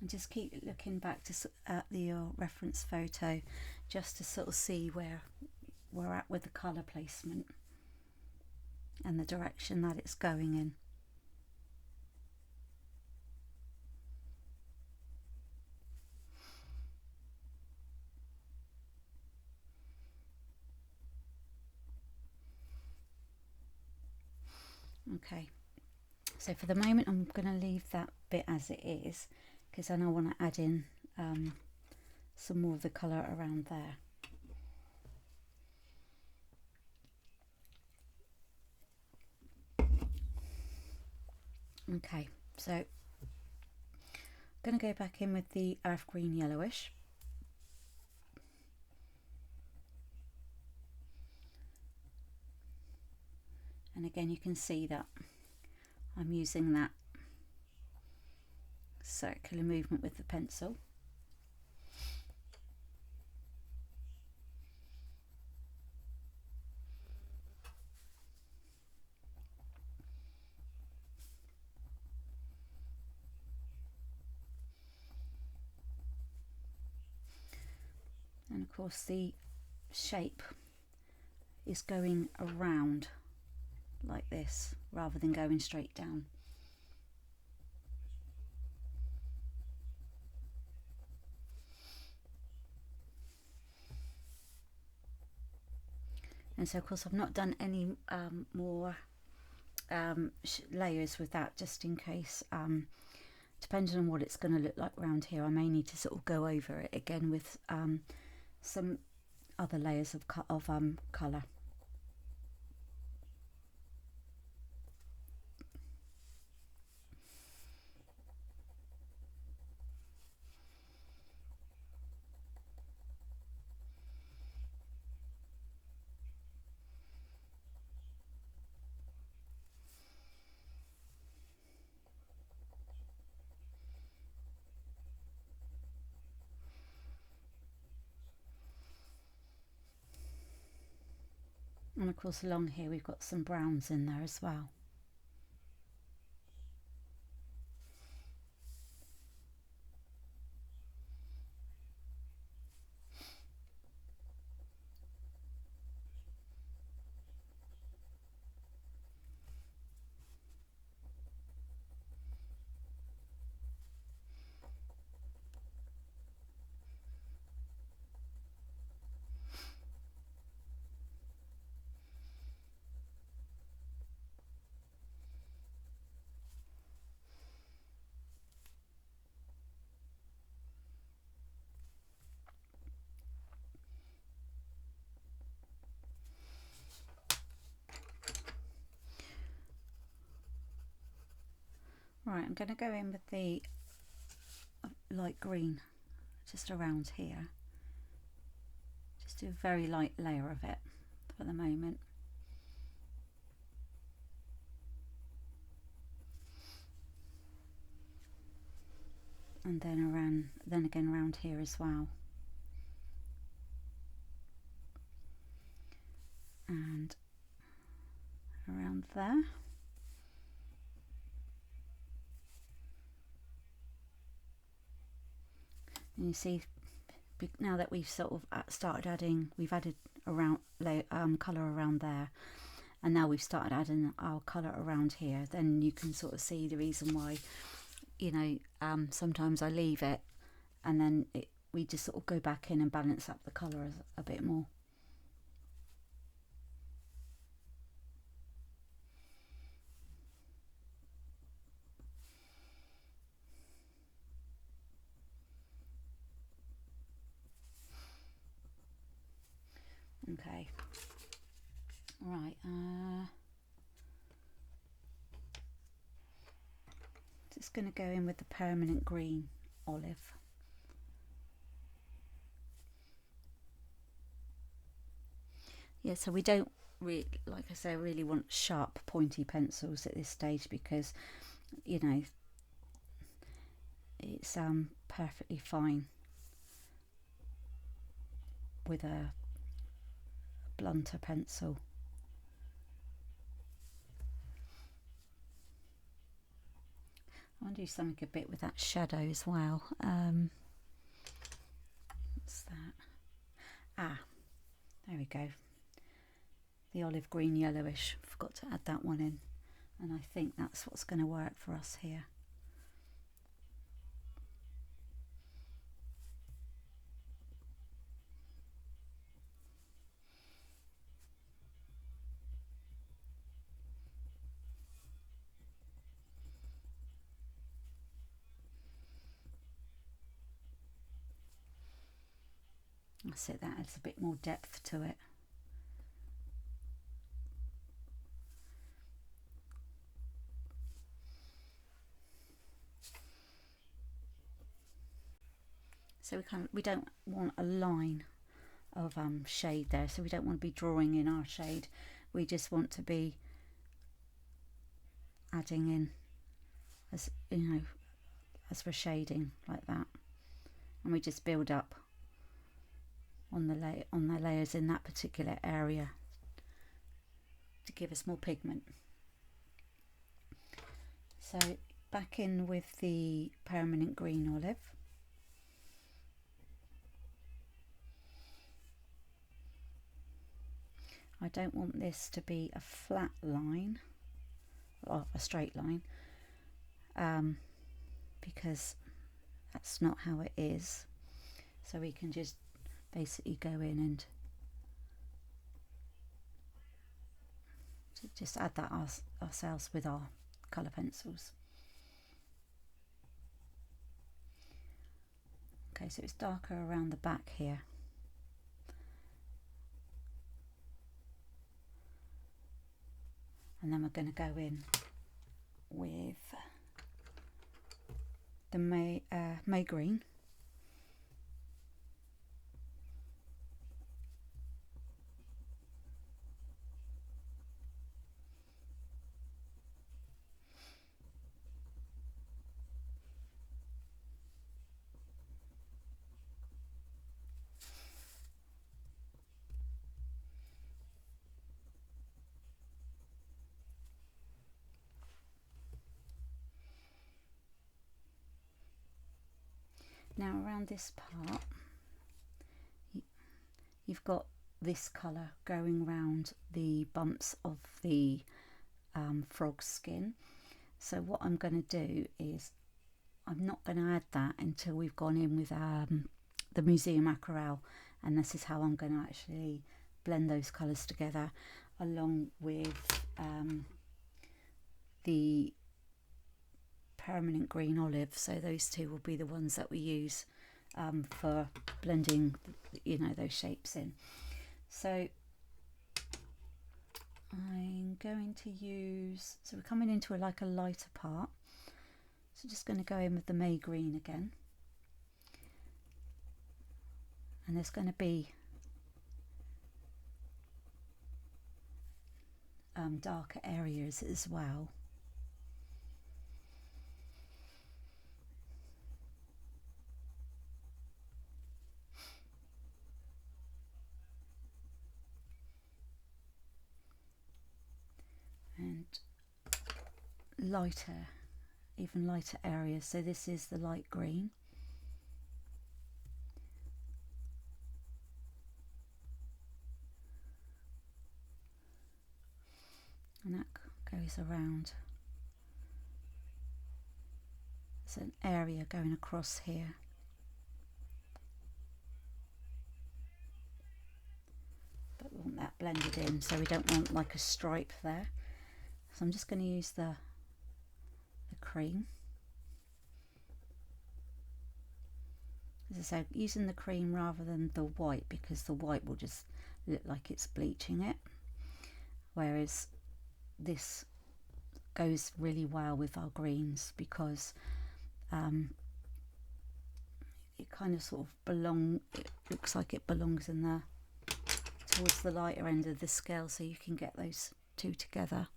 And just keep looking back at your reference photo just to sort of see where we're at with the colour placement and the direction that it's going in. Okay, so for the moment I'm going to leave that bit as it is, because then I want to add in some more of the colour around there. Okay, so I'm going to go back in with the earth green yellowish. And again, you can see that I'm using that circular movement with the pencil. And of course the shape is going around like this rather than going straight down. And so of course I've not done any more layers with that, just in case, depending on what it's going to look like around here, I may need to sort of go over it again with some other layers of colour. And of course along here we've got some browns in there as well. Right, I'm going to go in with the light green just around here. Just do a very light layer of it for the moment. And then again around here as well. And around there. And you see, now that we've sort of started adding, we've added around colour around there, and now we've started adding our colour around here, then you can sort of see the reason why, you know, sometimes I leave it and then we just sort of go back in and balance up the colour a bit more. Okay, right, just going to go in with the permanent green olive. Yeah, so we don't really, like I say, really want sharp pointy pencils at this stage, because, you know, it's perfectly fine with a blunter pencil. I want to do something a bit with that shadow as well. What's that? Ah, there we go. The olive green yellowish. Forgot to add that one in. And I think that's what's going to work for us here. That's it, that adds a bit more depth to it. So we don't want a line of shade there, so we don't want to be drawing in our shade. We just want to be adding in, as you know, as we're shading like that, and we just build up on the layers in that particular area to give us more pigment. So back in with the permanent green olive. I don't want this to be a flat line or a straight line, because that's not how it is. So we can just basically go in and just add that ourselves with our colour pencils. Okay, so it's darker around the back here. And then we're going to go in with the May green. Now around this part, you've got this colour going round the bumps of the frog's skin. So what I'm going to do is, I'm not going to add that until we've gone in with the Museum Aquarelle, and this is how I'm going to actually blend those colours together along with the permanent green olive. So those two will be the ones that we use for blending, you know, those shapes in. So I'm going to use, so we're coming into like a lighter part, so just going to go in with the May green again, and there's going to be darker areas as well. And lighter, even lighter areas. So this is the light green. And that goes around. There's an area going across here. But we want that blended in, so we don't want like a stripe there. So I'm just going to use the cream. As I said, using the cream rather than the white, because the white will just look like it's bleaching it, whereas this goes really well with our greens, because it kind of sort of it looks like it belongs in towards the lighter end of the scale, so you can get those two together.